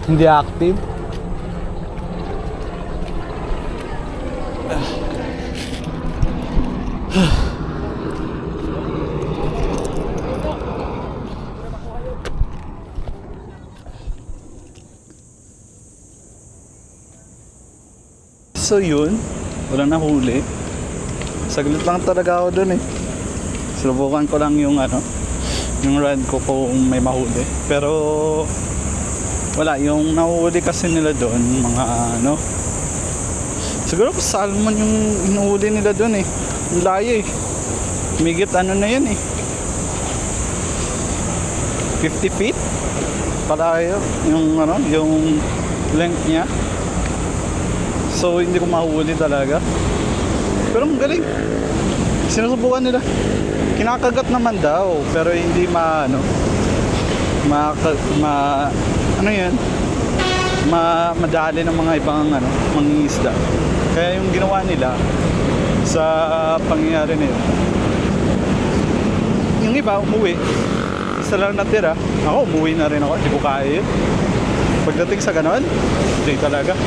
Hindi active. So yun, wala na huli. Saglit lang talaga ako dun eh. Subukan ko lang yung yung rod ko kung may mahuli. Pero wala, yung nahuhuli kasi nila doon, mga siguro po salmon yung inuhuli nila doon eh. Ang layo eh. Migit na yan eh. 50 feet? Palayo yung yung length niya. So hindi ko mahuli talaga. Pero ang galing. Sinusubukan nila. Kinakagat naman daw, pero hindi madali ng mga ibang mangingisda. Kaya yung ginawa nila sa pangyayari nila, yung iba umuwi, isa lang natira. Ako umuwi na rin ako, hindi ko kaya yun. Pagdating sa ganon, hindi talaga.